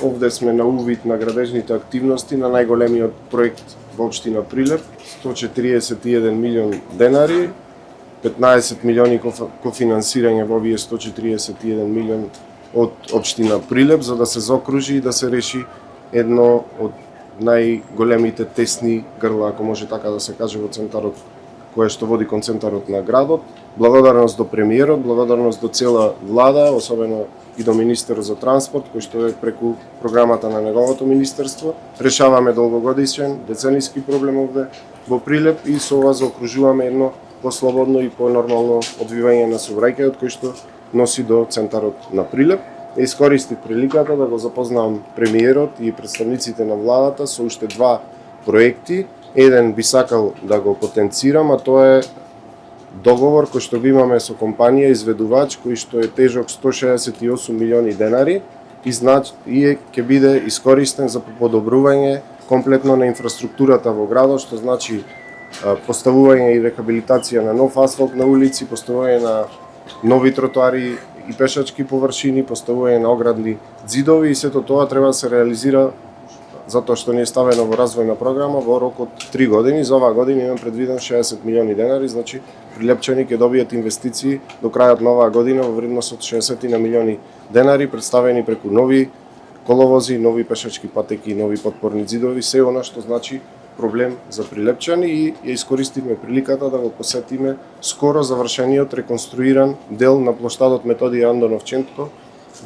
Овде сме на увид на градежните активности на најголемиот проект во општина Прилеп, 141 милион денари, 15 милиони кофинансирање во овие 141 милион од општина Прилеп, за да се заокружи и да се реши едно од најголемите тесни грла, ако може така да се каже, во центарот, кое што води кон центарот на градот. Благодарност до премиерот, благодарност до цела влада, особено и до министерот за транспорт, кој што е преку програмата на неговото министерство. Решаваме долгогодишен, децениски проблем овде во Прилеп и со ова заокружуваме едно послободно и понормално одвивање на сообраќајот кој што носи до центарот на Прилеп. Искористив приликата да го запознавам премиерот и представниците на владата со уште два проекти. Еден би сакал да го потенцирам, а тоа е договор кој што го имаме со компанија изведувач кој што е тежок 168 милиони денари и ќе биде искористен за подобрување комплетно на инфраструктурата во градот, што значи поставување и рехабилитација на нов асфалт на улици, поставување на нови тротоари и пешачки површини, поставување на оградни ѕидови и сето тоа треба да се реализира затоа што не е ставено во развојна програма во рок од 3 години. За оваа година имам предвиден 60 милиони денари, значи прилепчани ќе добијат инвестиции до крајот на оваа година во вредност од 60 милиони денари, представени преку нови коловози, нови пешачки патеки, нови подпорни ѕидови, се она што значи проблем за прилепчани и ја искористивме приликата да го посетиме скоро завршениот реконструиран дел на плоштадот Методија Андоновченко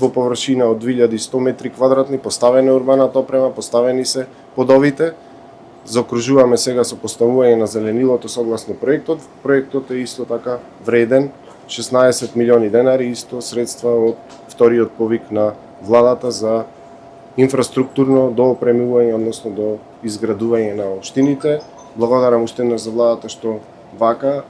во површина од 2100 метри квадратни, поставена е урбаната опрема, поставени се подовите. Заокружуваме сега со поставување на зеленилото согласно проектот. Проектот е исто така вреден 16 милиони денари, исто средства од вториот повик на владата за инфраструктурно доопремување, односно до изградување на општините. Благодарам уште еднаш за владата што вака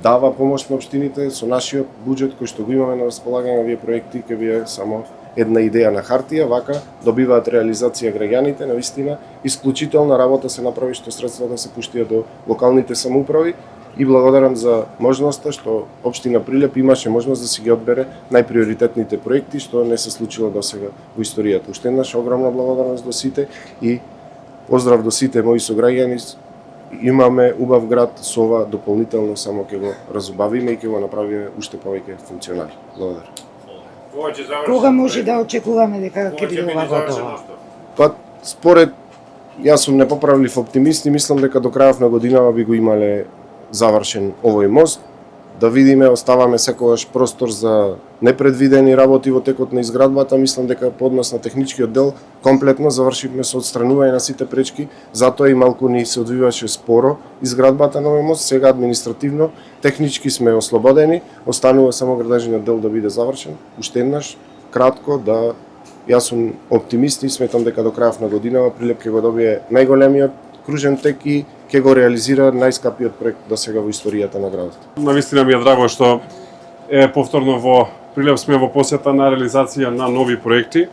дава помош на општините со нашиот буџет кој што го имаме на располагање. Овие проекти ќе биде само една идеја на хартија, вака добиваат реализација граѓаните, навистина исклучителна работа се направи што средствата се пуштија до локалните самоуправи и благодарам за можноста што општина Прилеп имаше можност да си ги одбере најприоритетните проекти што не се случило досега во историјата. Уште еднаш огромна благодарност до сите и поздрав до сите мои сограѓани. Имаме убав град, со ова дополнително само ќе го разубавиме и ќе го направиме уште повеќе функционален. Благодарам. Кога може да очекуваме дека ќе биде ова готово? Па според јас сум непоправлив оптимист и мислам дека до крајот на годинава би го имале завршен овој мост. Да видиме, оставаме секогаш простор за непредвидени работи во текот на изградбата. Мислам дека по однос на техничкиот дел комплетно завршивме со отстранување на сите пречки, затоа и малку ни се одвиваше споро изградбата на овој мост. Сега административно, технички сме ослободени, останува само градежниот дел да биде завршен. Уште еднаш, кратко, да јас сум оптимист и сметам дека до крајот на годинава Прилеп ќе го добие најголемиот кружен тек и ќе го реализира најскапиот проект досега во историјата на градот. Навистина ми е драго што повторно во Прилеп сме во посета на реализација на нови проекти.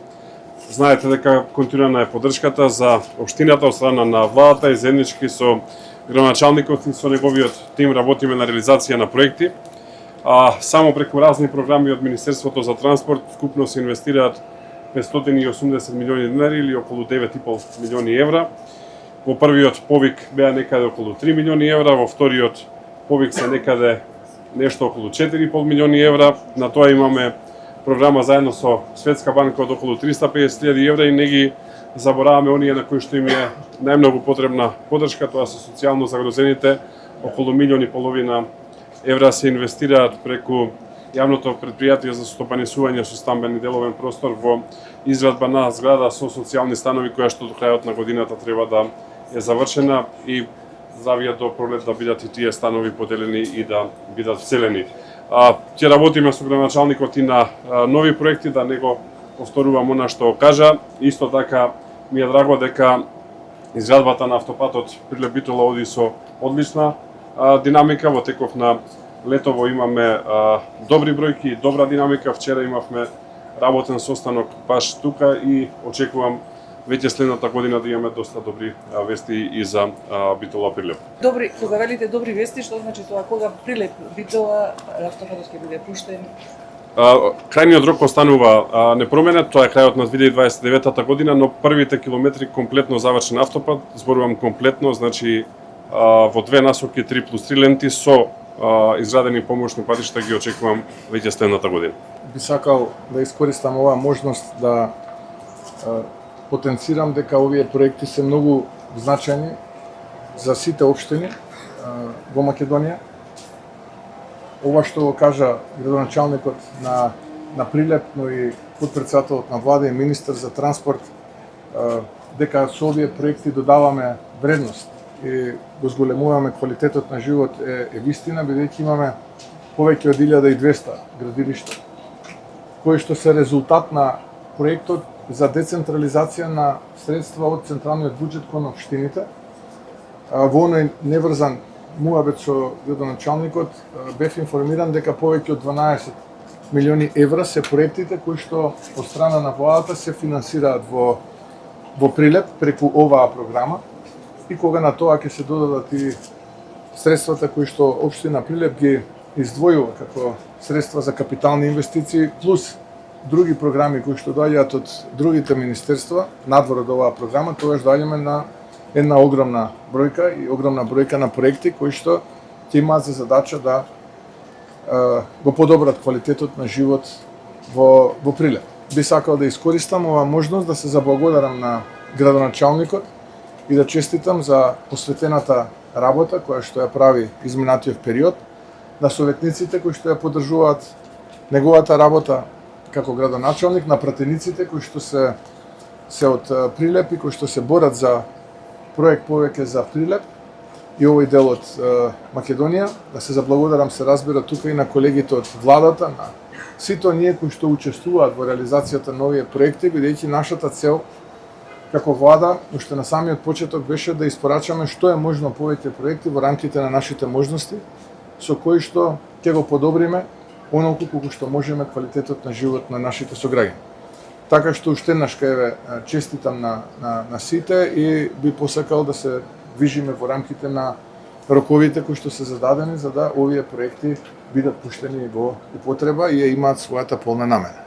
Знаете дека континуирана е поддршката за општината од страна на владата и заеднички со градоначалникот и со неговиот тим работиме на реализација на проекти. Само преку разни програми од Министерството за транспорт вкупно се инвестираат 580 милиони денари или околу 9,5 милиони евра. Во првиот повик беа некаде околу 3 милиони евра, во вториот повик се некаде нешто околу 4,5 милиони евра. На тоа имаме програма заедно со Светска банка од околу 350.000 евра и не ги забораваме оние на кои што им е најмногу потребна поддршка, тоа се социјално загрозените. Околу 1,5 милиони евра се инвестираат преку јавното претпријатие за стопанисување со стамбени деловен простор во изградба на зграда со социјални станови која што до крајот на годината треба да е завршена и завија до пролет да бидат и тие станови поделени и да бидат вселени. Ќе работиме со градоначалникот и на нови проекти, да не го повторувам она што кажа. Исто така ми е драго дека изградбата на автопатот Прилеп Битола оди со одлична динамика. Во теков на летово имаме добри бројки, добра динамика. Вчера имавме работен состанок баш тука и очекувам веќе следната година да имаме доста добри вести и за Битола Прилеп. Добри, кога велите добри вести, што значи тоа? Кога Прилеп Битола автопатот ќе биде пуштен? крајниот рок останува непроменет, тоа е крајот на 2029 година, но првите километри комплетно завршен автопат, зборувам комплетно, значи во две насоки 3+3 ленти со изградени помошни патишта ги очекувам веќе следната година. Би сакал да искористам оваа можност да потенцирам дека овие проекти се многу значајни за сите општини во Македонија. Ова што го кажа градоначалникот на Прилеп, но и потпредседателот на влада и министер за транспорт, дека со овие проекти додаваме вредност и го зголемуваме квалитетот на живот е вистина, бидејќи имаме повеќе од 1200 градилишта, кои што се резултат на проектот за децентрализација на средства од централниот буџет кон општините. Во оној неврзан муабет со градоначалникот бев информиран дека повеќе од 12 милиони евра се проектите кои што од страна на владата се финансираат во Прилеп преку оваа програма, и кога на тоа ќе се додадат и средствата кои што општина Прилеп ги издвојува како средства за капитални инвестиции, плюс други програми кои што доаѓаат од другите министерства надвор од оваа програма, тогаш доаѓаме на една огромна бројка и огромна бројка на проекти кои што ќе имаат за задача да го подобрат квалитетот на живот во Прилеп. Би сакал да искористам оваа можност да се заблагодарам на градоначалникот и да честитам за посветената работа која што ја прави изминатиот период, на советниците кои што ја поддржуваат неговата работа како градоначалник, на пратениците кои што се од Прилеп и кои што се борат за проект повеќе за Прилеп и овој дел од Македонија. Да се заблагодарам, се разбира, тука и на колегите од владата, на сите оние кои што учествуваат во реализацијата на овие проекти, бидејќи нашата цел како влада уште на самиот почеток беше да испорачаме што е можно повеќе проекти во рамките на нашите можности, со кои што ќе го подобриме онолку колку што можеме квалитетот на живот на нашите сограѓани. Така што уште еднаш кај честитам на сите и би посакал да се движиме во рамките на роковите кои што се зададени за да овие проекти бидат пуштени во употреба и ја имаат својата полна намера.